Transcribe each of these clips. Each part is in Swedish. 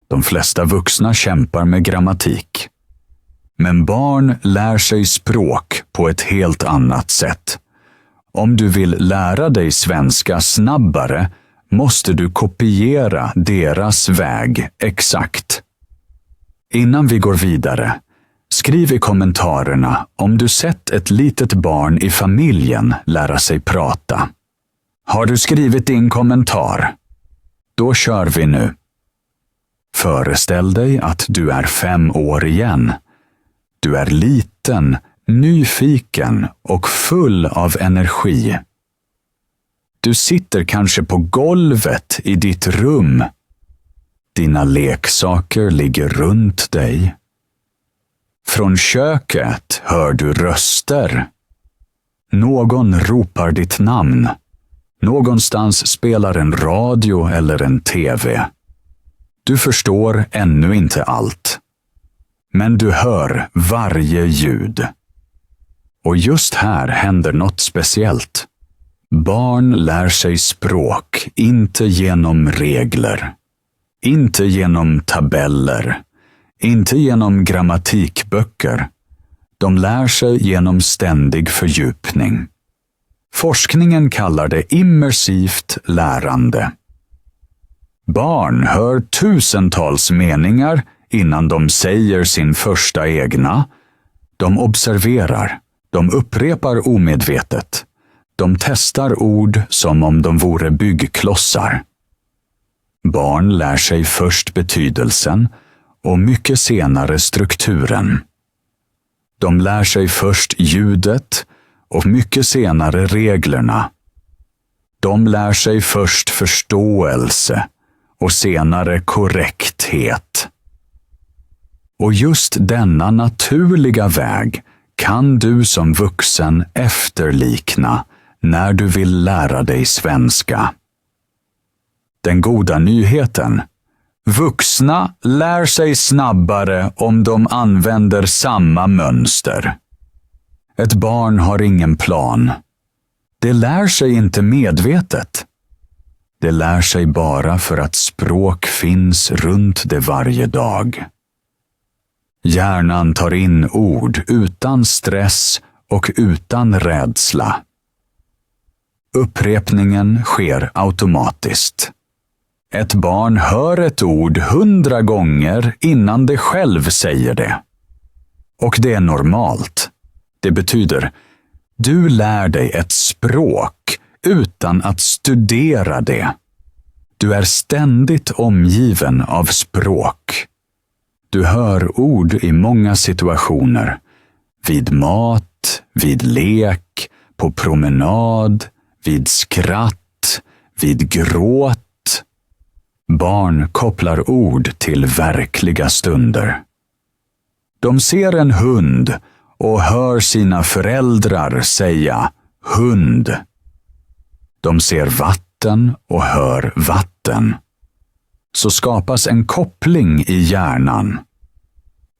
De flesta vuxna kämpar med grammatik. Men barn lär sig språk på ett helt annat sätt. Om du vill lära dig svenska snabbare måste du kopiera deras väg exakt. Innan vi går vidare, skriv i kommentarerna om du sett ett litet barn i familjen lära sig prata. Har du skrivit din kommentar? Då kör vi nu. Föreställ dig att du är 5 år igen. Du är liten, nyfiken och full av energi. Du sitter kanske på golvet i ditt rum. Dina leksaker ligger runt dig. Från köket hör du röster. Någon ropar ditt namn. Någonstans spelar en radio eller en TV. Du förstår ännu inte allt. Men du hör varje ljud. Och just här händer något speciellt. Barn lär sig språk inte genom regler. Inte genom tabeller. Inte genom grammatikböcker. De lär sig genom ständig fördjupning. Forskningen kallar det immersivt lärande. Barn hör tusentals meningar innan de säger sin första egna. De observerar. De upprepar omedvetet. De testar ord som om de vore byggklossar. Barn lär sig först betydelsen och mycket senare strukturen. De lär sig först ljudet och mycket senare reglerna. De lär sig först förståelse och senare korrekthet. Och just denna naturliga väg kan du som vuxen efterlikna när du vill lära dig svenska. Den goda nyheten. Vuxna lär sig snabbare om de använder samma mönster. Ett barn har ingen plan. Det lär sig inte medvetet. Det lär sig bara för att språk finns runt det varje dag. Hjärnan tar in ord utan stress och utan rädsla. Upprepningen sker automatiskt. Ett barn hör ett ord 100 gånger innan det själv säger det. Och det är normalt. Det betyder, du lär dig ett språk utan att studera det. Du är ständigt omgiven av språk. Du hör ord i många situationer. Vid mat, vid lek, på promenad, vid skratt, vid gråt. Barn kopplar ord till verkliga stunder. De ser en hund och hör sina föräldrar säga hund. De ser vatten och hör vatten. Så skapas en koppling i hjärnan.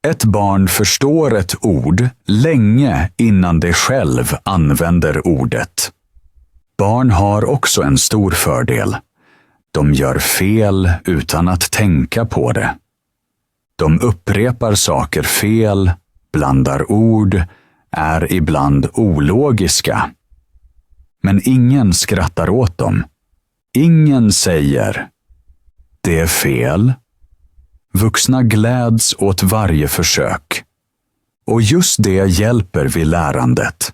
Ett barn förstår ett ord länge innan det själv använder ordet. Barn har också en stor fördel. De gör fel utan att tänka på det. De upprepar saker fel, blandar ord, är ibland ologiska. Men ingen skrattar åt dem. Ingen säger det är fel. Vuxna gläds åt varje försök. Och just det hjälper vid lärandet.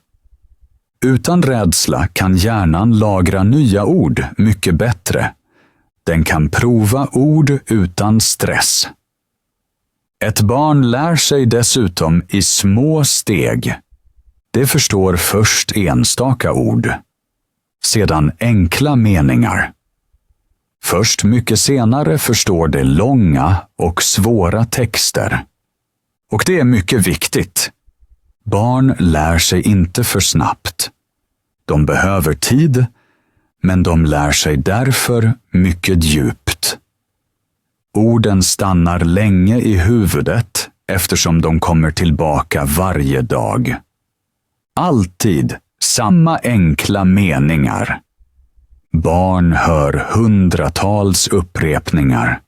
Utan rädsla kan hjärnan lagra nya ord mycket bättre. Den kan prova ord utan stress. Ett barn lär sig dessutom i små steg. Det förstår först enstaka ord. Sedan enkla meningar. Först mycket senare förstår det långa och svåra texter. Och det är mycket viktigt. Barn lär sig inte för snabbt. De behöver tid, men de lär sig därför mycket djupt. Orden stannar länge i huvudet eftersom de kommer tillbaka varje dag. Alltid samma enkla meningar. Barn hör hundratals upprepningar.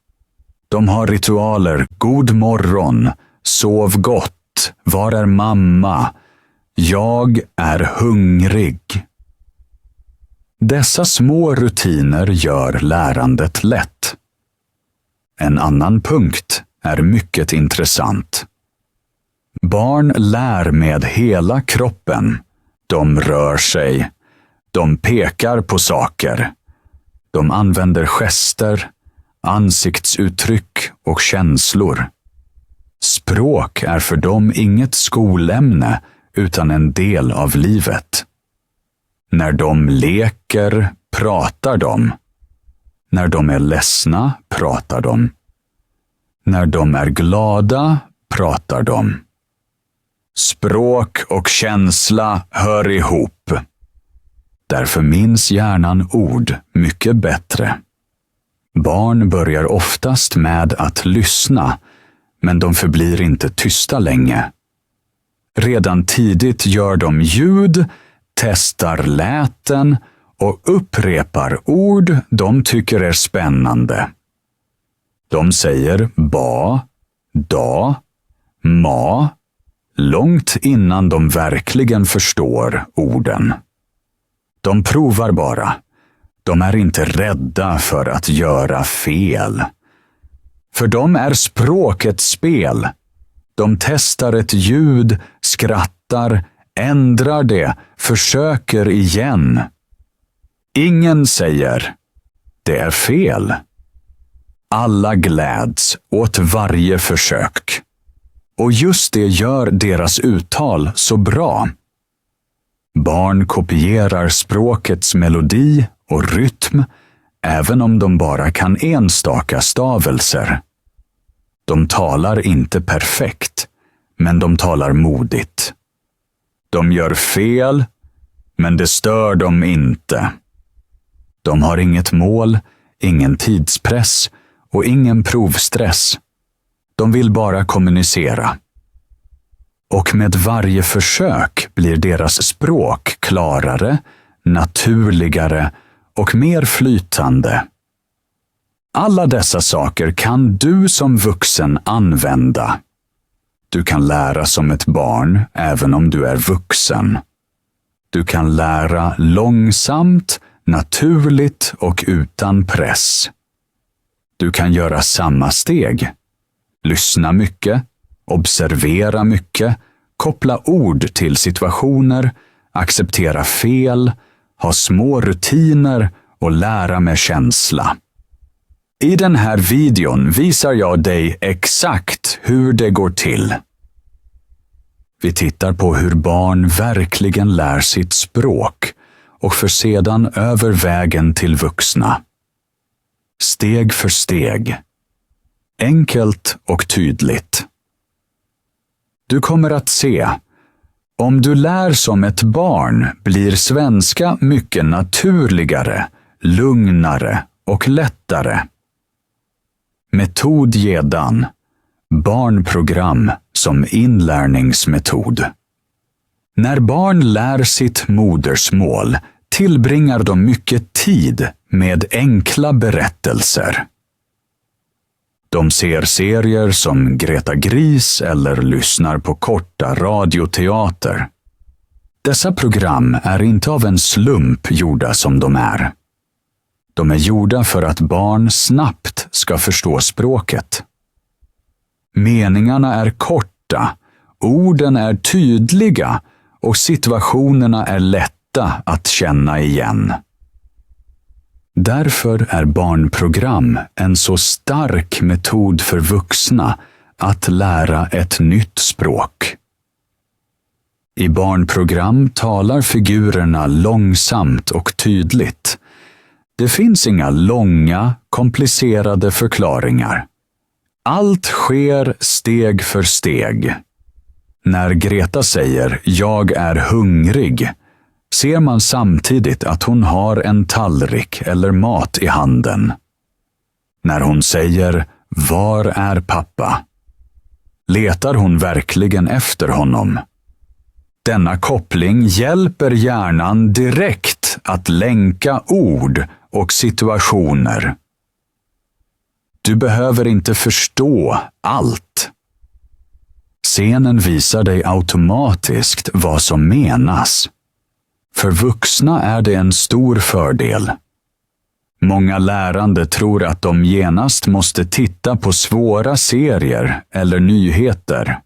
De har ritualer, god morgon, sov gott, var är mamma, jag är hungrig. Dessa små rutiner gör lärandet lätt. En annan punkt är mycket intressant. Barn lär med hela kroppen. De rör sig. De pekar på saker. De använder gester, ansiktsuttryck och känslor. Språk är för dem inget skolämne utan en del av livet. När de leker pratar de. När de är ledsna pratar de. När de är glada pratar de. Språk och känsla hör ihop. Därför minns hjärnan ord mycket bättre. Barn börjar oftast med att lyssna, men de förblir inte tysta länge. Redan tidigt gör de ljud, testar läten och upprepar ord de tycker är spännande. De säger ba, da, ma, långt innan de verkligen förstår orden. De provar bara. De är inte rädda för att göra fel. För dem är språk ett spel. De testar ett ljud, skrattar, ändrar det, försöker igen. Ingen säger, det är fel. Alla gläds åt varje försök. Och just det gör deras uttal så bra. Barn kopierar språkets melodi och rytm, även om de bara kan enstaka stavelser. De talar inte perfekt, men de talar modigt. De gör fel, men det stör dem inte. De har inget mål, ingen tidspress och ingen provstress. De vill bara kommunicera. Och med varje försök blir deras språk klarare, naturligare och mer flytande. Alla dessa saker kan du som vuxen använda. Du kan lära som ett barn även om du är vuxen. Du kan lära långsamt, naturligt och utan press. Du kan göra samma steg. Lyssna mycket, observera mycket, koppla ord till situationer, acceptera fel, ha små rutiner och lära med känsla. I den här videon visar jag dig exakt hur det går till. Vi tittar på hur barn verkligen lär sitt språk och för sedan över vägen till vuxna. Steg för steg. Enkelt och tydligt. Du kommer att se. Om du lär som ett barn blir svenska mycket naturligare, lugnare och lättare. Metod Gedan. Barnprogram som inlärningsmetod. När barn lär sitt modersmål tillbringar de mycket tid med enkla berättelser. De ser serier som Greta Gris eller lyssnar på korta radioteater. Dessa program är inte av en slump gjorda som de är. De är gjorda för att barn snabbt ska förstå språket. Meningarna är korta, orden är tydliga och situationerna är lätta att känna igen. Därför är barnprogram en så stark metod för vuxna att lära ett nytt språk. I barnprogram talar figurerna långsamt och tydligt. Det finns inga långa, komplicerade förklaringar. Allt sker steg för steg. När Greta säger "jag är hungrig" ser man samtidigt att hon har en tallrik eller mat i handen. När hon säger "var är pappa?" letar hon verkligen efter honom. Denna koppling hjälper hjärnan direkt att länka ord och situationer. Du behöver inte förstå allt. Scenen visar dig automatiskt vad som menas. För vuxna är det en stor fördel. Många lärande tror att de genast måste titta på svåra serier eller nyheter.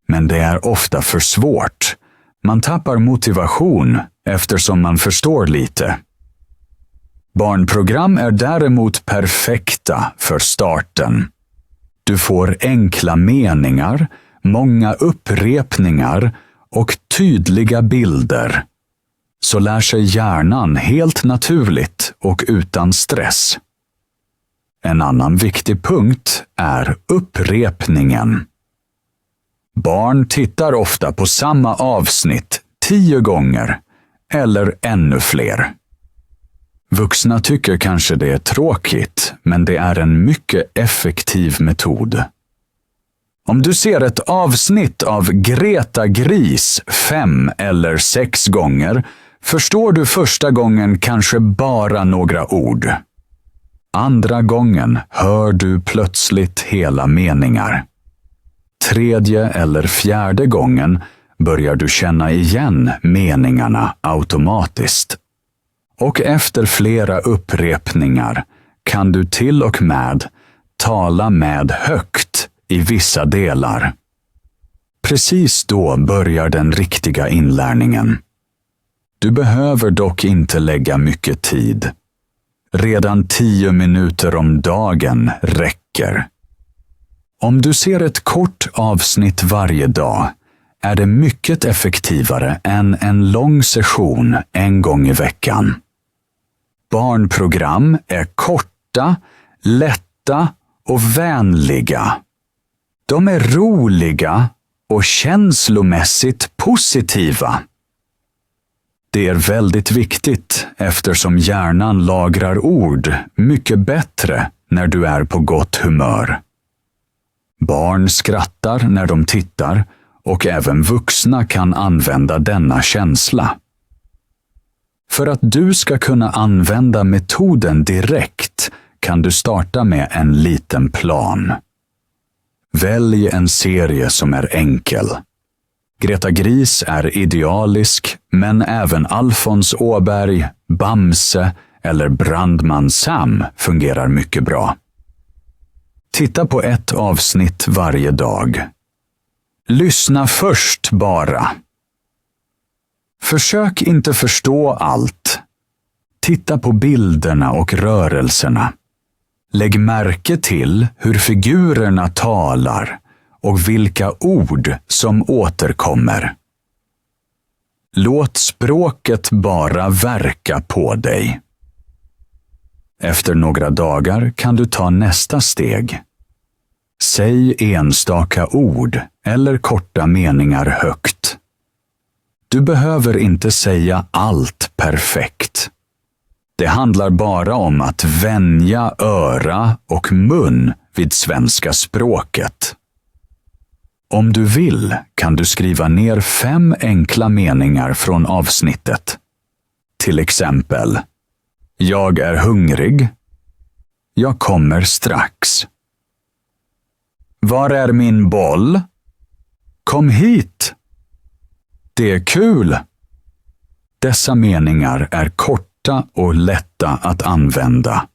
Men det är ofta för svårt. Man tappar motivation eftersom man förstår lite. Barnprogram är däremot perfekta för starten. Du får enkla meningar, många upprepningar och tydliga bilder. Så lär sig hjärnan helt naturligt och utan stress. En annan viktig punkt är upprepningen. Barn tittar ofta på samma avsnitt 10 gånger eller ännu fler. Vuxna tycker kanske det är tråkigt, men det är en mycket effektiv metod. Om du ser ett avsnitt av Greta Gris 5 eller 6 gånger förstår du första gången kanske bara några ord. Andra gången hör du plötsligt hela meningar. Tredje eller fjärde gången börjar du känna igen meningarna automatiskt. Och efter flera upprepningar kan du till och med tala med högt i vissa delar. Precis då börjar den riktiga inlärningen. Du behöver dock inte lägga mycket tid. Redan 10 minuter om dagen räcker. Om du ser ett kort avsnitt varje dag är det mycket effektivare än en lång session en gång i veckan. Barnprogram är korta, lätta och vänliga. De är roliga och känslomässigt positiva. Det är väldigt viktigt eftersom hjärnan lagrar ord mycket bättre när du är på gott humör. Barn skrattar när de tittar och även vuxna kan använda denna känsla. För att du ska kunna använda metoden direkt kan du starta med en liten plan. Välj en serie som är enkel. Greta Gris är idealisk, men även Alfons Åberg, Bamse eller Brandman Sam fungerar mycket bra. Titta på ett avsnitt varje dag. Lyssna först bara. Försök inte förstå allt. Titta på bilderna och rörelserna. Lägg märke till hur figurerna talar och vilka ord som återkommer. Låt språket bara verka på dig. Efter några dagar kan du ta nästa steg. Säg enstaka ord eller korta meningar högt. Du behöver inte säga allt perfekt. Det handlar bara om att vänja öra och mun vid svenska språket. Om du vill kan du skriva ner 5 enkla meningar från avsnittet. Till exempel: Jag är hungrig. Jag kommer strax. Var är min boll? Kom hit. Det är kul. Dessa meningar är korta och lätta att använda.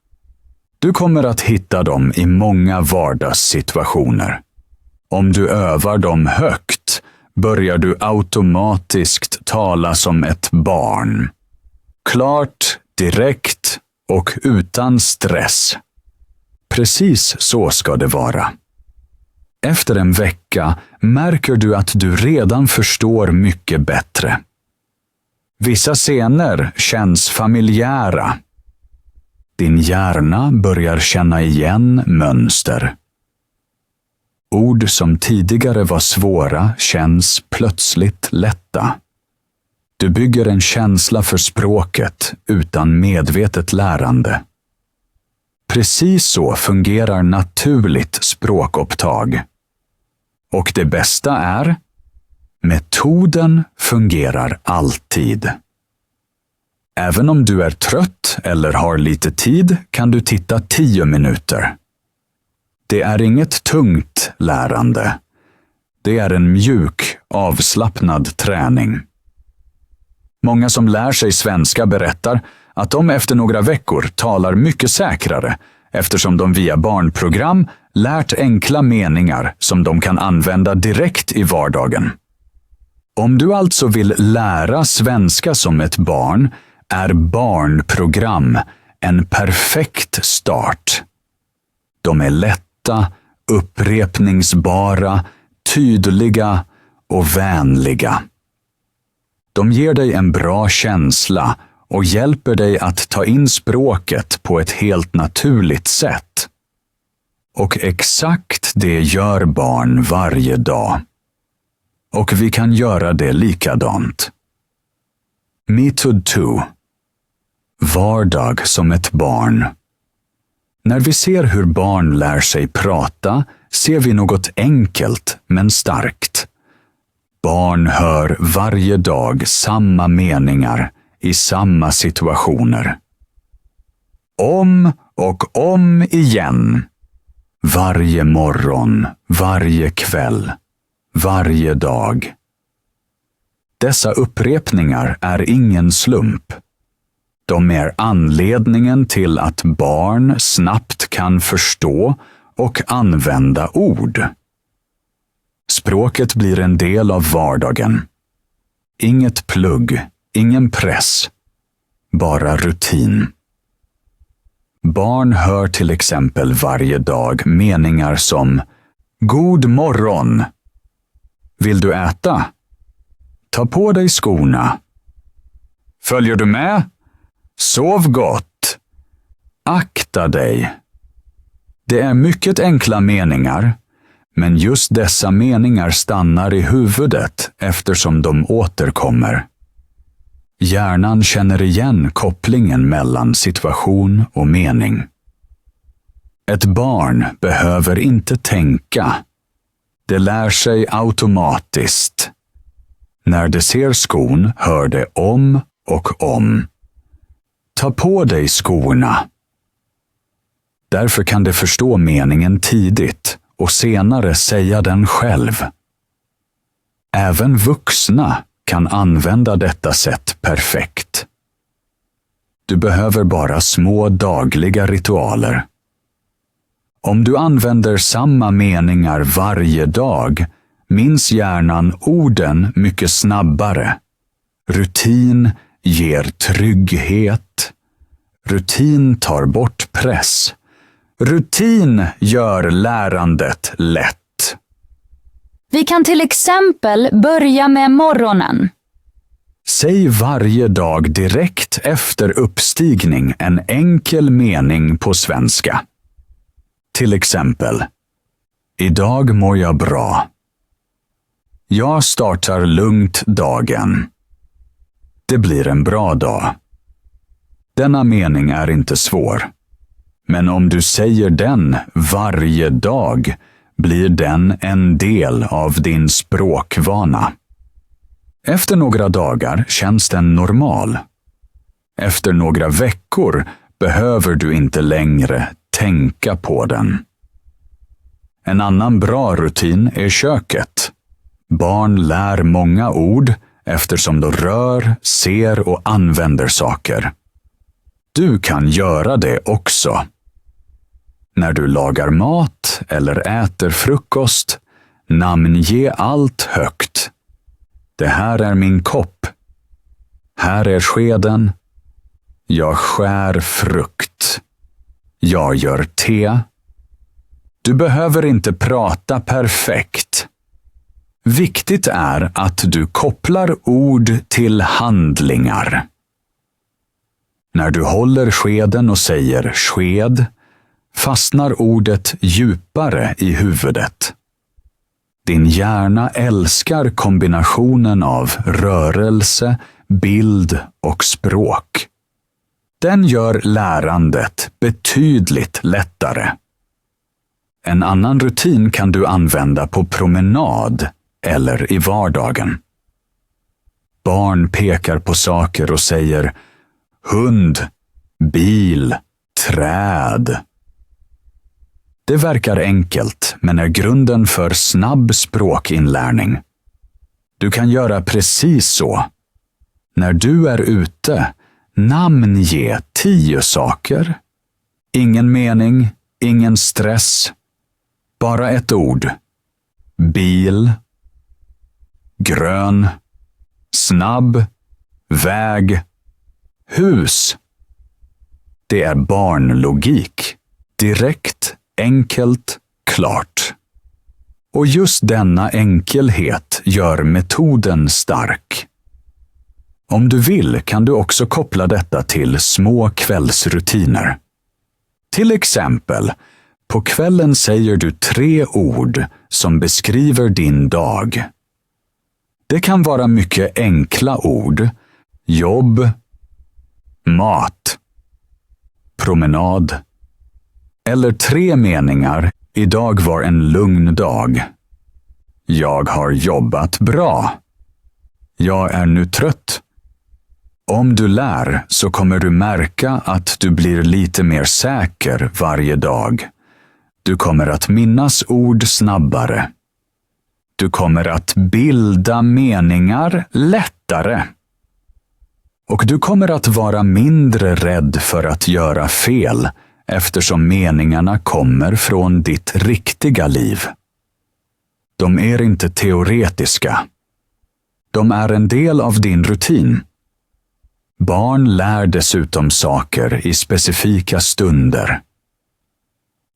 Du kommer att hitta dem i många vardagssituationer. Om du övar dem högt börjar du automatiskt tala som ett barn. Klart, direkt och utan stress. Precis så ska det vara. Efter en vecka märker du att du redan förstår mycket bättre. Vissa scener känns familjära. Din hjärna börjar känna igen mönster. Ord som tidigare var svåra känns plötsligt lätta. Du bygger en känsla för språket utan medvetet lärande. Precis så fungerar naturligt språkupptag. Och det bästa är: metoden fungerar alltid. Även om du är trött eller har lite tid kan du titta 10 minuter. Det är inget tungt lärande. Det är en mjuk, avslappnad träning. Många som lär sig svenska berättar att de efter några veckor talar mycket säkrare eftersom de via barnprogram lärt enkla meningar som de kan använda direkt i vardagen. Om du alltså vill lära svenska som ett barn är barnprogram en perfekt start. De är lätta, upprepningsbara, tydliga och vänliga. De ger dig en bra känsla och hjälper dig att ta in språket på ett helt naturligt sätt. Och exakt det gör barn varje dag. Och vi kan göra det likadant. Method 2. Vardag som ett barn. När vi ser hur barn lär sig prata ser vi något enkelt men starkt. Barn hör varje dag samma meningar i samma situationer. Om och om igen. Varje morgon, varje kväll, varje dag. Dessa upprepningar är ingen slump. De är anledningen till att barn snabbt kan förstå och använda ord. Språket blir en del av vardagen. Inget plugg, ingen press, bara rutin. Barn hör till exempel varje dag meningar som God morgon. Vill du äta? Ta på dig skorna. Följer du med? Sov gott. Akta dig. Det är mycket enkla meningar, men just dessa meningar stannar i huvudet eftersom de återkommer. Hjärnan känner igen kopplingen mellan situation och mening. Ett barn behöver inte tänka. Det lär sig automatiskt. När det ser skon hör det om och om. Ta på dig skorna. Därför kan det förstå meningen tidigt och senare säga den själv. Även vuxna kan använda detta sätt perfekt. Du behöver bara små dagliga ritualer. Om du använder samma meningar varje dag minns hjärnan orden mycket snabbare. Rutin ger trygghet. Rutin tar bort press. Rutin gör lärandet lätt. Vi kan till exempel börja med morgonen. Säg varje dag direkt efter uppstigning en enkel mening på svenska. Till exempel: Idag mår jag bra. Jag startar lugnt dagen. Det blir en bra dag. Denna mening är inte svår. Men om du säger den varje dag blir den en del av din språkvana. Efter några dagar känns den normal. Efter några veckor behöver du inte längre tänka på den. En annan bra rutin är köket. Barn lär många ord eftersom de rör, ser och använder saker. Du kan göra det också. När du lagar mat eller äter frukost, namnge allt högt. Det här är min kopp. Här är skeden. Jag skär frukt. Jag gör te. Du behöver inte prata perfekt. Viktigt är att du kopplar ord till handlingar. När du håller skeden och säger sked, fastnar ordet djupare i huvudet. Din hjärna älskar kombinationen av rörelse, bild och språk. Den gör lärandet betydligt lättare. En annan rutin kan du använda på promenad eller i vardagen. Barn pekar på saker och säger hund, bil, träd. Det verkar enkelt, men är grunden för snabb språkinlärning. Du kan göra precis så. När du är ute, namnge 10 saker. Ingen mening, ingen stress. Bara ett ord. Bil, grön, snabb, väg, hus. Det är barnlogik. Direkt, enkelt, klart. Och just denna enkelhet gör metoden stark. Om du vill kan du också koppla detta till små kvällsrutiner. Till exempel, på kvällen säger du 3 ord som beskriver din dag. Det kan vara mycket enkla ord. Jobb, mat, promenad. Eller 3 meningar. Idag var en lugn dag. Jag har jobbat bra. Jag är nu trött. Om du lär så kommer du märka att du blir lite mer säker varje dag. Du kommer att minnas ord snabbare. Du kommer att bilda meningar lättare. Och du kommer att vara mindre rädd för att göra fel eftersom meningarna kommer från ditt riktiga liv. De är inte teoretiska. De är en del av din rutin. Barn lär dessutom saker i specifika stunder.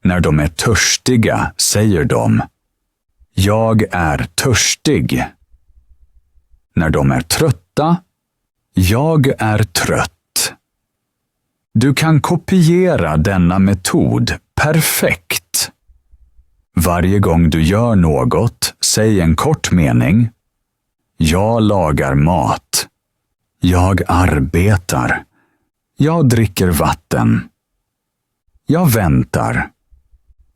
När de är törstiga säger de: jag är törstig. När de är trötta: jag är trött. Du kan kopiera denna metod perfekt. Varje gång du gör något, säg en kort mening. Jag lagar mat. Jag arbetar. Jag dricker vatten. Jag väntar.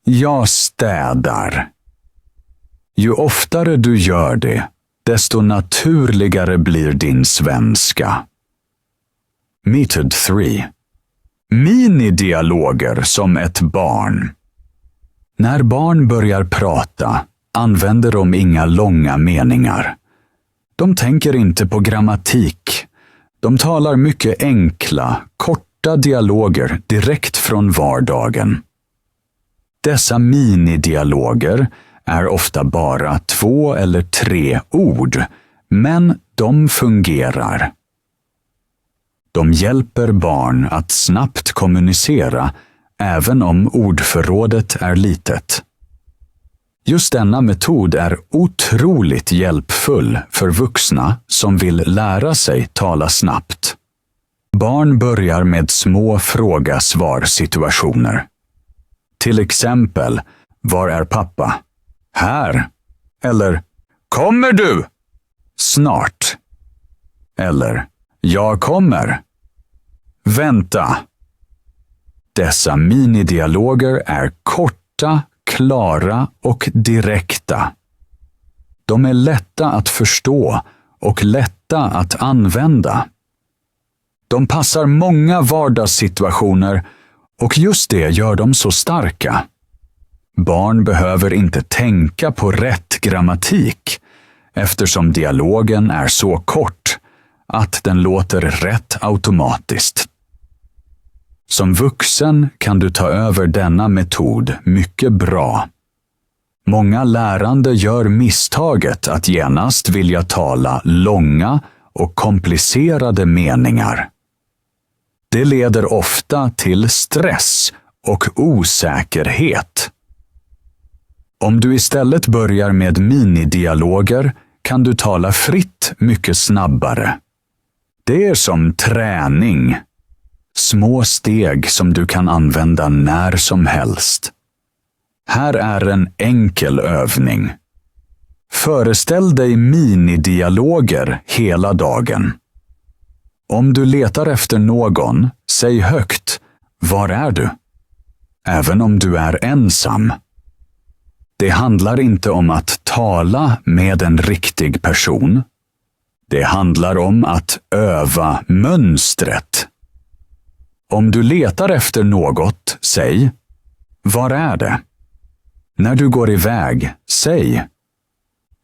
Jag städar. Ju oftare du gör det, desto naturligare blir din svenska. Method 3. Minidialoger som ett barn. När barn börjar prata använder de inga långa meningar. De tänker inte på grammatik. De talar mycket enkla, korta dialoger direkt från vardagen. Dessa minidialoger är ofta bara 2 eller 3 ord, men de fungerar. De hjälper barn att snabbt kommunicera även om ordförrådet är litet. Just denna metod är otroligt hjälpfull för vuxna som vill lära sig tala snabbt. Barn börjar med små fråga-svar-situationer. Till exempel, var är pappa? Här. Eller, kommer du? Snart. Eller, jag kommer. Vänta. Dessa minidialoger är korta, klara och direkta. De är lätta att förstå och lätta att använda. De passar många vardagssituationer och just det gör dem så starka. Barn behöver inte tänka på rätt grammatik eftersom dialogen är så kort att den låter rätt automatiskt. Som vuxen kan du ta över denna metod mycket bra. Många lärande gör misstaget att genast vilja tala långa och komplicerade meningar. Det leder ofta till stress och osäkerhet. Om du istället börjar med minidialoger kan du tala fritt mycket snabbare. Det är som träning. Små steg som du kan använda när som helst. Här är en enkel övning. Föreställ dig minidialoger hela dagen. Om du letar efter någon, säg högt: var är du? Även om du är ensam. Det handlar inte om att tala med en riktig person. Det handlar om att öva mönstret. Om du letar efter något, säg: var är det? När du går iväg, säg: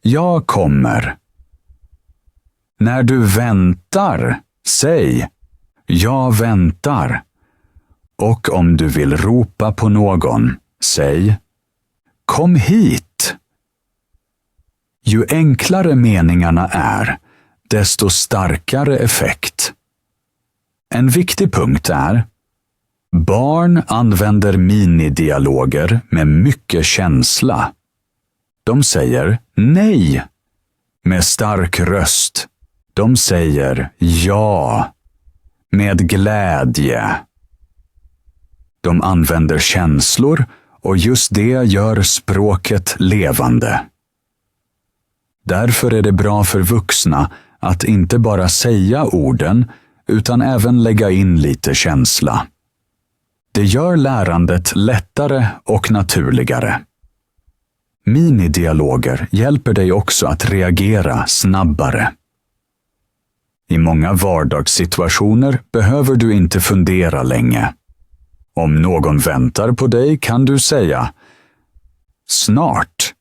Jag kommer. När du väntar, säg: Jag väntar. Och om du vill ropa på någon, säg: Kom hit. Ju enklare meningarna är, desto starkare effekt. En viktig punkt är: barn använder minidialoger med mycket känsla. De säger nej med stark röst. De säger ja med glädje. De använder känslor och just det gör språket levande. Därför är det bra för vuxna att inte bara säga orden utan även lägga in lite känsla. Det gör lärandet lättare och naturligare. Minidialoger hjälper dig också att reagera snabbare. I många vardagssituationer behöver du inte fundera länge. Om någon väntar på dig kan du säga snart.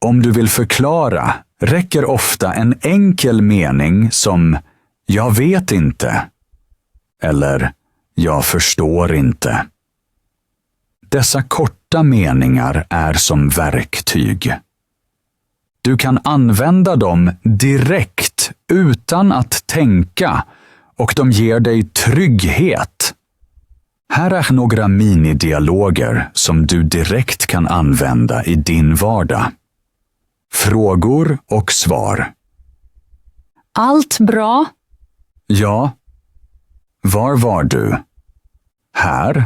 Om du vill förklara räcker ofta en enkel mening som jag vet inte eller jag förstår inte. Dessa korta meningar är som verktyg. Du kan använda dem direkt utan att tänka och de ger dig trygghet. Här är några minidialoger som du direkt kan använda i din vardag. Frågor och svar. Allt bra? Ja. Var var du? Här.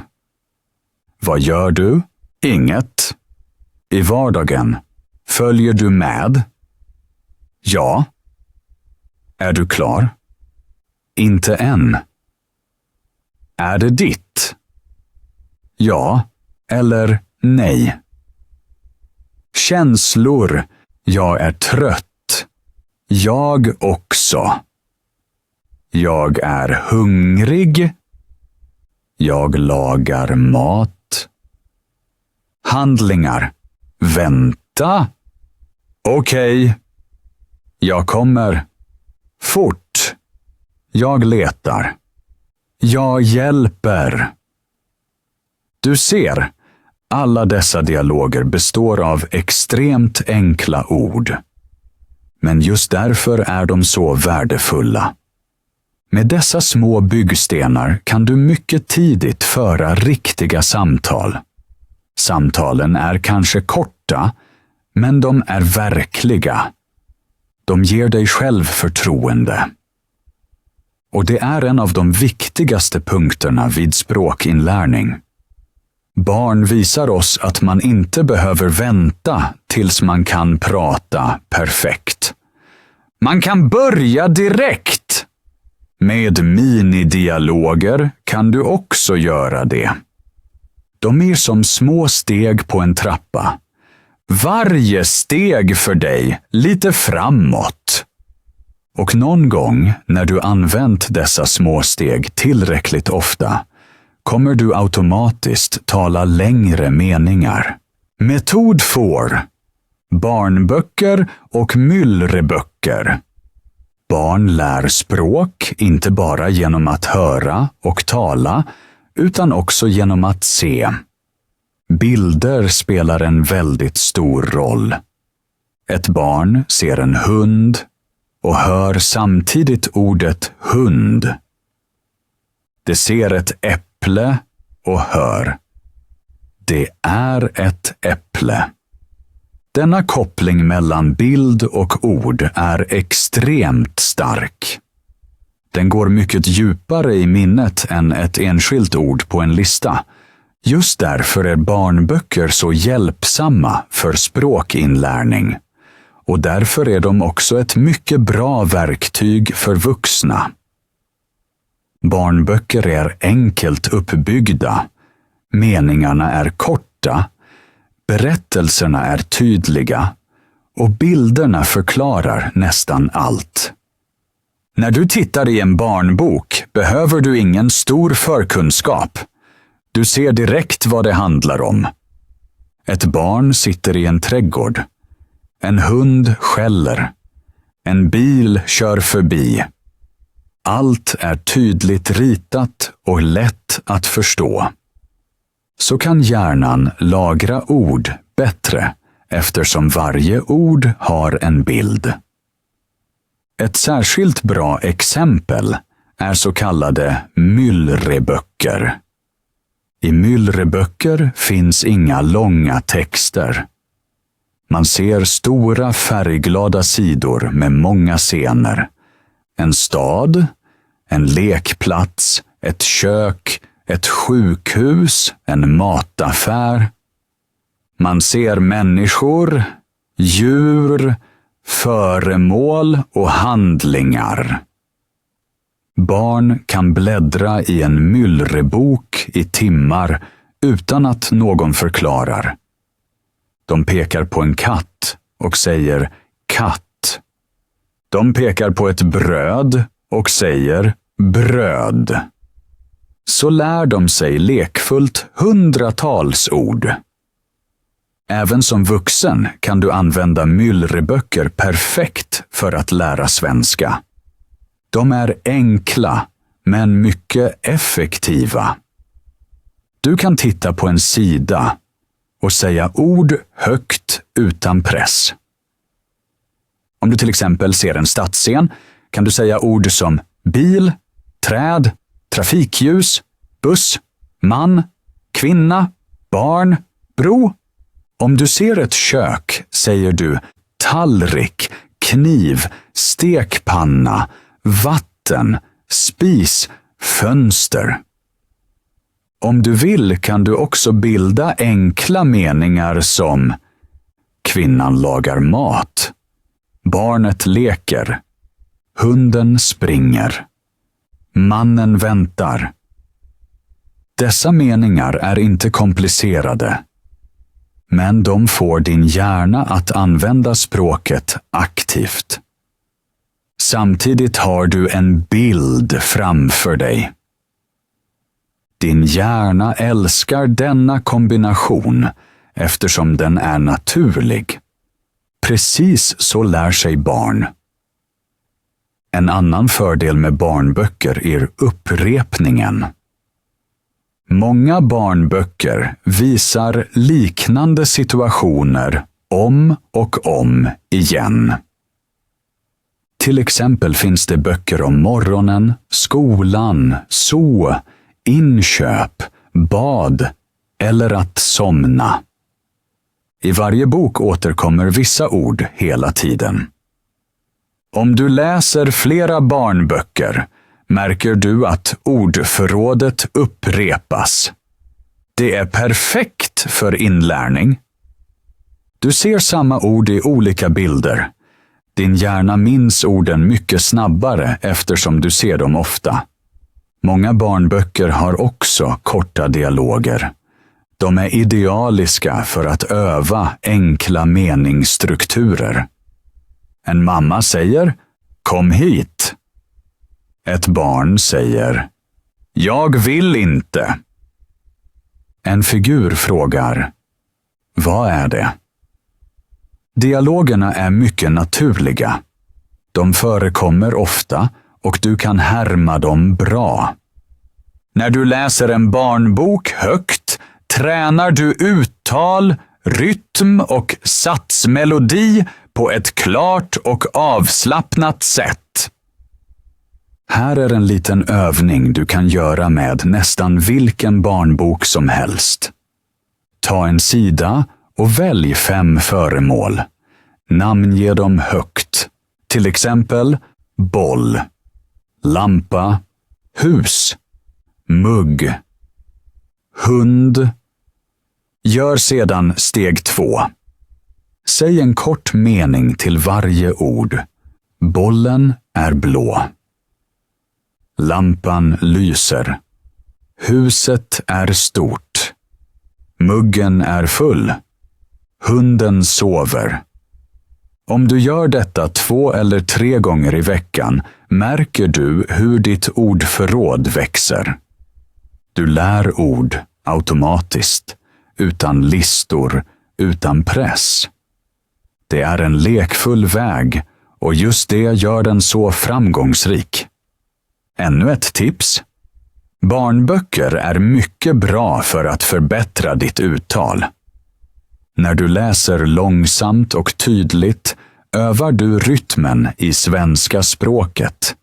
Vad gör du? Inget. I vardagen. Följer du med? Ja. Är du klar? Inte än. Är det ditt? Ja eller nej. Känslor. Jag är trött. Jag också. Jag är hungrig. Jag lagar mat. Handlingar. Vänta. Okej. Jag kommer. Fort. Jag letar. Jag hjälper. Du ser, alla dessa dialoger består av extremt enkla ord. Men just därför är de så värdefulla. Med dessa små byggstenar kan du mycket tidigt föra riktiga samtal. Samtalen är kanske korta, men de är verkliga. De ger dig självförtroende. Och det är en av de viktigaste punkterna vid språkinlärning. Barn visar oss att man inte behöver vänta tills man kan prata perfekt. Man kan börja direkt! Med minidialoger kan du också göra det. De är som små steg på en trappa. Varje steg för dig lite framåt. Och någon gång när du använt dessa små steg tillräckligt ofta kommer du automatiskt tala längre meningar. Metod får barnböcker och myllreböcker. Barn lär språk inte bara genom att höra och tala utan också genom att se. Bilder spelar en väldigt stor roll. Ett barn ser en hund och hör samtidigt ordet hund. Det ser ett äpple och hör. Det är ett äpple. Denna koppling mellan bild och ord är extremt stark. Den går mycket djupare i minnet än ett enskilt ord på en lista. Just därför är barnböcker så hjälpsamma för språkinlärning. Och därför är de också ett mycket bra verktyg för vuxna. Barnböcker är enkelt uppbyggda. Meningarna är korta. Berättelserna är tydliga. Och bilderna förklarar nästan allt. När du tittar i en barnbok behöver du ingen stor förkunskap. Du ser direkt vad det handlar om. Ett barn sitter i en trädgård. En hund skäller. En bil kör förbi. Allt är tydligt ritat och lätt att förstå. Så kan hjärnan lagra ord bättre eftersom varje ord har en bild. Ett särskilt bra exempel är så kallade myllreböcker. I myllreböcker finns inga långa texter. Man ser stora färgglada sidor med många scener. En stad, en lekplats, ett kök, ett sjukhus, en mataffär. Man ser människor, djur, föremål och handlingar. Barn kan bläddra i en myllrebok i timmar utan att någon förklarar. De pekar på en katt och säger katt. De pekar på ett bröd och säger bröd. Så lär de sig lekfullt hundratals ord. Även som vuxen kan du använda myllreböcker perfekt för att lära svenska. De är enkla, men mycket effektiva. Du kan titta på en sida och säga ord högt utan press. Om du till exempel ser en stadsscen kan du säga ord som bil, träd, trafikljus, buss, man, kvinna, barn, bro. Om du ser ett kök säger du tallrik, kniv, stekpanna, vatten, spis, fönster. Om du vill kan du också bilda enkla meningar som kvinnan lagar mat, barnet leker, hunden springer, mannen väntar. Dessa meningar är inte komplicerade, men de får din hjärna att använda språket aktivt. Samtidigt har du en bild framför dig. Din hjärna älskar denna kombination eftersom den är naturlig. Precis så lär sig barn. En annan fördel med barnböcker är upprepningen. Många barnböcker visar liknande situationer om och om igen. Till exempel finns det böcker om morgonen, skolan, zoo, inköp, bad eller att somna. I varje bok återkommer vissa ord hela tiden. Om du läser flera barnböcker märker du att ordförrådet upprepas. Det är perfekt för inlärning. Du ser samma ord i olika bilder. Din hjärna minns orden mycket snabbare eftersom du ser dem ofta. Många barnböcker har också korta dialoger. De är idealiska för att öva enkla meningsstrukturer. En mamma säger "Kom hit". Ett barn säger "Jag vill inte". En figur frågar "Vad är det?" Dialogerna är mycket naturliga. De förekommer ofta och du kan härma dem bra. När du läser en barnbok högt tränar du uttal, rytm och satsmelodi på ett klart och avslappnat sätt. Här är en liten övning du kan göra med nästan vilken barnbok som helst. Ta en sida och välj 5 föremål. Namnge dem högt. Till exempel boll, lampa, hus, mugg, hund. Gör sedan steg 2. Säg en kort mening till varje ord. Bollen är blå. Lampan lyser. Huset är stort. Muggen är full. Hunden sover. Om du gör detta 2 eller 3 gånger i veckan märker du hur ditt ordförråd växer. Du lär ord automatiskt, utan listor utan press. Det är en lekfull väg och just det gör den så framgångsrik. Ännu ett tips. Barnböcker är mycket bra för att förbättra ditt uttal. När du läser långsamt och tydligt övar du rytmen i svenska språket.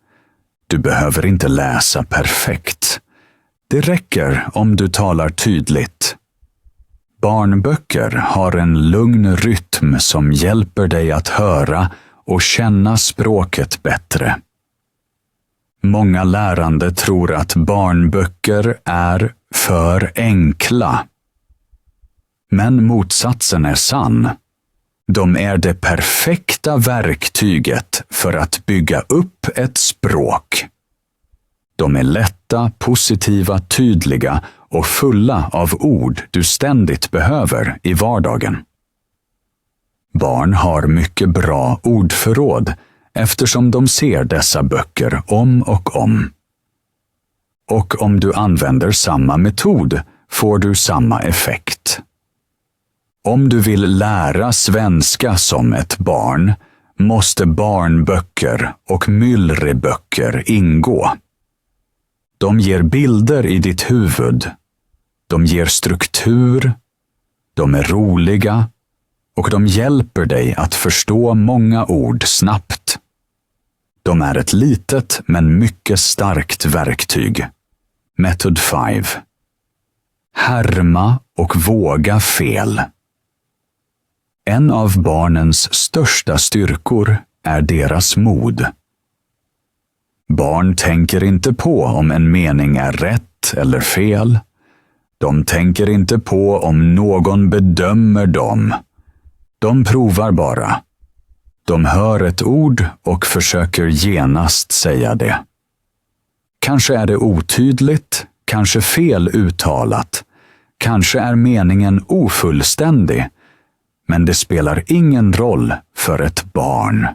Du behöver inte läsa perfekt. Det räcker om du talar tydligt. Barnböcker har en lugn rytm som hjälper dig att höra och känna språket bättre. Många lärande tror att barnböcker är för enkla. Men motsatsen är sann. De är det perfekta verktyget för att bygga upp ett språk. De är lätta, positiva, tydliga och fulla av ord du ständigt behöver i vardagen. Barn har mycket bra ordförråd eftersom de ser dessa böcker om och om. Och om du använder samma metod får du samma effekt. Om du vill lära svenska som ett barn måste barnböcker och myllreböcker ingå. De ger bilder i ditt huvud. De ger struktur. De är roliga. Och de hjälper dig att förstå många ord snabbt. De är ett litet men mycket starkt verktyg. Method 5. Härma och våga fel. En av barnens största styrkor är deras mod. Barn tänker inte på om en mening är rätt eller fel. De tänker inte på om någon bedömer dem. De provar bara. De hör ett ord och försöker genast säga det. Kanske är det otydligt, kanske fel uttalat, kanske är meningen ofullständig, men det spelar ingen roll för ett barn.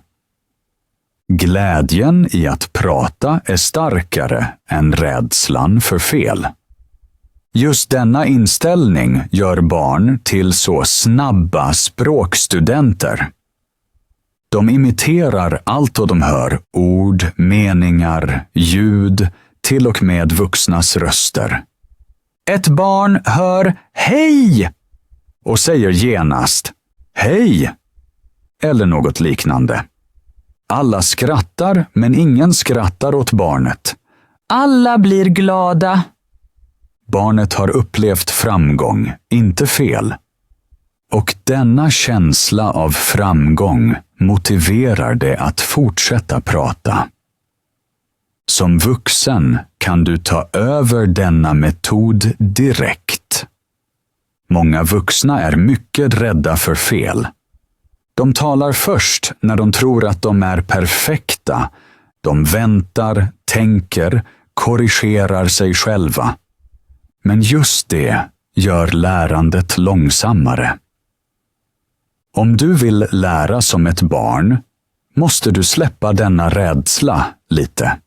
Glädjen i att prata är starkare än rädslan för fel. Just denna inställning gör barn till så snabba språkstudenter. De imiterar allt vad de hör, ord, meningar, ljud, till och med vuxnas röster. Ett barn hör hej och säger genast hej eller något liknande. Alla skrattar, men ingen skrattar åt barnet. Alla blir glada. Barnet har upplevt framgång, inte fel. Och denna känsla av framgång motiverar det att fortsätta prata. Som vuxen kan du ta över denna metod direkt. Många vuxna är mycket rädda för fel. De talar först när de tror att de är perfekta. De väntar, tänker, korrigerar sig själva. Men just det gör lärandet långsammare. Om du vill lära som ett barn måste du släppa denna rädsla lite.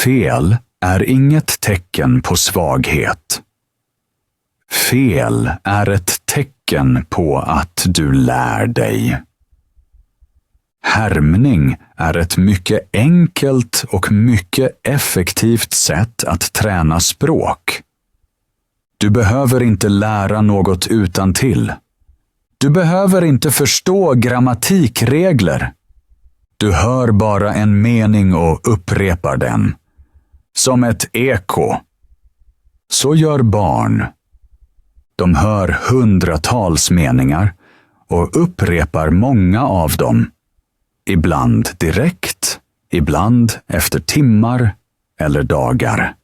Fel är inget tecken på svaghet. Fel är ett tecken på att du lär dig. Härmning är ett mycket enkelt och mycket effektivt sätt att träna språk. Du behöver inte lära något utantill. Du behöver inte förstå grammatikregler. Du hör bara en mening och upprepar den. Som ett eko. Så gör barn. De hör hundratals meningar och upprepar många av dem. Ibland direkt, ibland efter timmar eller dagar.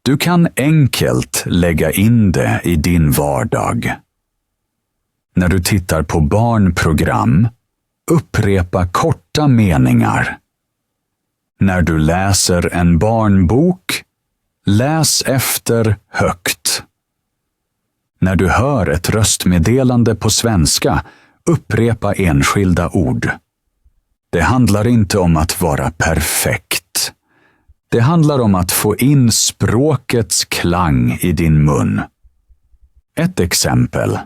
Du kan enkelt lägga in det i din vardag. När du tittar på barnprogram, upprepa korta meningar. När du läser en barnbok, läs efter högt. När du hör ett röstmeddelande på svenska, upprepa enskilda ord. Det handlar inte om att vara perfekt. Det handlar om att få in språkets klang i din mun. Ett exempel.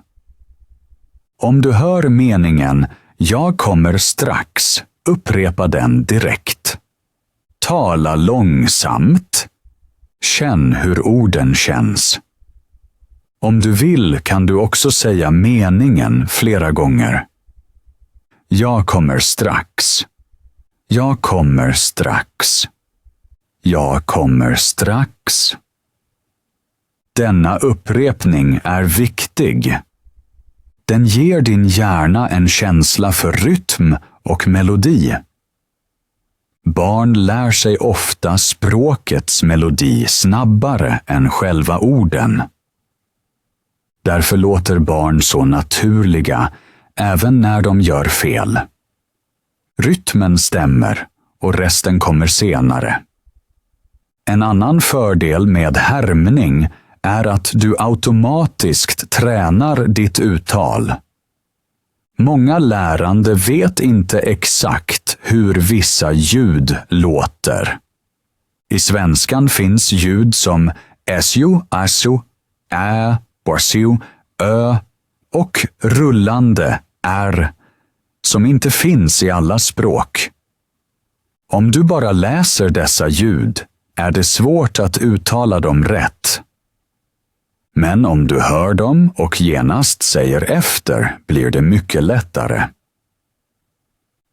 Om du hör meningen "Jag kommer strax", upprepa den direkt. Tala långsamt. Känn hur orden känns. Om du vill kan du också säga meningen flera gånger. Jag kommer strax. Jag kommer strax. Jag kommer strax. Denna upprepning är viktig. Den ger din hjärna en känsla för rytm och melodi. Barn lär sig ofta språkets melodi snabbare än själva orden. Därför låter barn så naturliga även när de gör fel. Rytmen stämmer och resten kommer senare. En annan fördel med härmning är att du automatiskt tränar ditt uttal. Många lärande vet inte exakt hur vissa ljud låter. I svenskan finns ljud som SU, ASU, Ä, BORSU, Ö och rullande R som inte finns i alla språk. Om du bara läser dessa ljud är det svårt att uttala dem rätt. Men om du hör dem och genast säger efter blir det mycket lättare.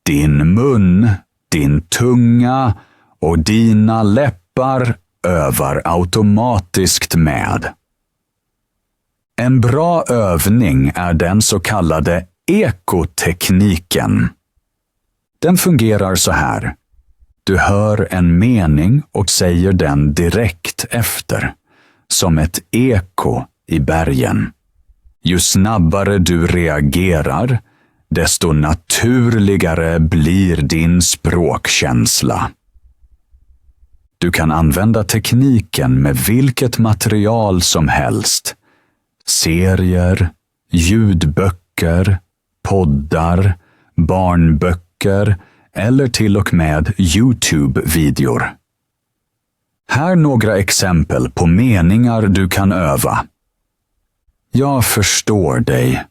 Din mun, din tunga och dina läppar övar automatiskt med. En bra övning är den så kallade ekotekniken. Den fungerar så här. Du hör en mening och säger den direkt efter, som ett eko i bergen. Ju snabbare du reagerar, desto naturligare blir din språkkänsla. Du kan använda tekniken med vilket material som helst. Serier, ljudböcker, poddar, barnböcker eller till och med YouTube-videor. Här några exempel på meningar du kan öva. Jag förstår dig.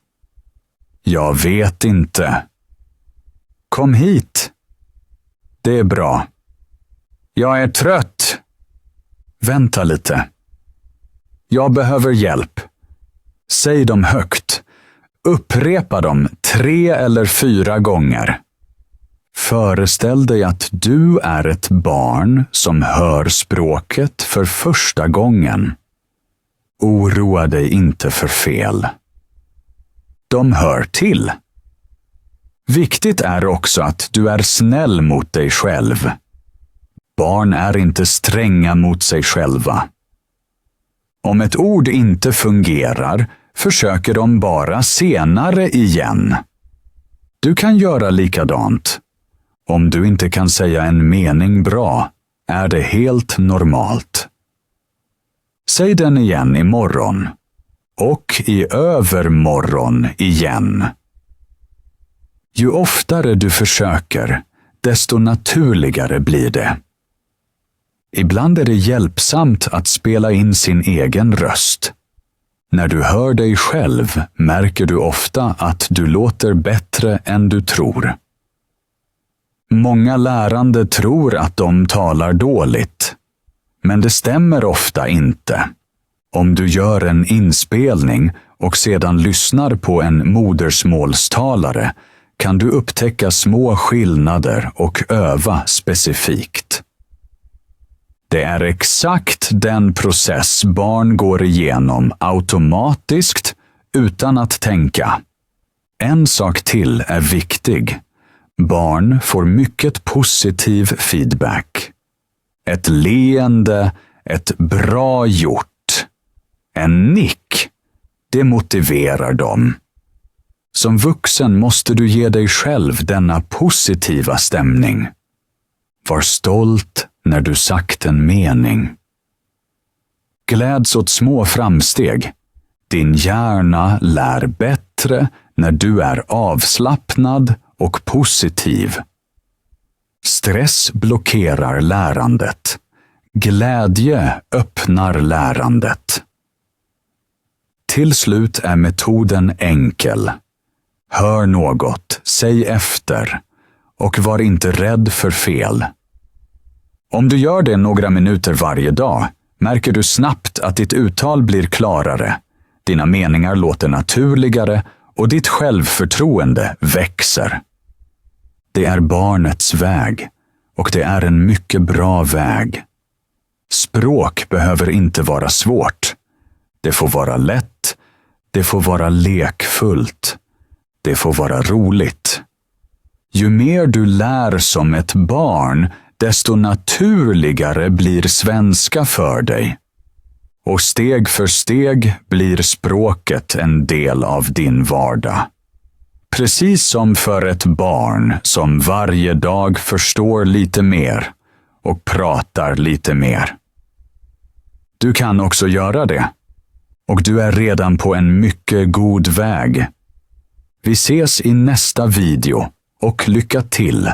Jag vet inte. Kom hit. Det är bra. Jag är trött. Vänta lite. Jag behöver hjälp. Säg dem högt. Upprepa dem 3 eller 4 gånger. Föreställ dig att du är ett barn som hör språket för första gången. Oroa dig inte för fel. De hör till. Viktigt är också att du är snäll mot dig själv. Barn är inte stränga mot sig själva. Om ett ord inte fungerar, försöker de bara senare igen. Du kan göra likadant. Om du inte kan säga en mening bra, är det helt normalt. Säg den igen imorgon. Och i övermorgon igen. Ju oftare du försöker, desto naturligare blir det. Ibland är det hjälpsamt att spela in sin egen röst. När du hör dig själv märker du ofta att du låter bättre än du tror. Många lärande tror att de talar dåligt. Men det stämmer ofta inte. Om du gör en inspelning och sedan lyssnar på en modersmålstalare kan du upptäcka små skillnader och öva specifikt. Det är exakt den process barn går igenom automatiskt utan att tänka. En sak till är viktig. Barn får mycket positiv feedback. Ett leende, ett bra gjort, en nick, det motiverar dem. Som vuxen måste du ge dig själv denna positiva stämning. Var stolt när du sagt en mening. Gläds åt små framsteg. Din hjärna lär bättre när du är avslappnad och positiv. Stress blockerar lärandet. Glädje öppnar lärandet. Till slut är metoden enkel. Hör något, säg efter och var inte rädd för fel. Om du gör det några minuter varje dag märker du snabbt att ditt uttal blir klarare, dina meningar låter naturligare och ditt självförtroende växer. Det är barnets väg och det är en mycket bra väg. Språk behöver inte vara svårt. Det får vara lätt, det får vara lekfullt, det får vara roligt. Ju mer du lär som ett barn, desto naturligare blir svenska för dig. Och steg för steg blir språket en del av din vardag. Precis som för ett barn som varje dag förstår lite mer och pratar lite mer. Du kan också göra det. Och du är redan på en mycket god väg. Vi ses i nästa video och lycka till!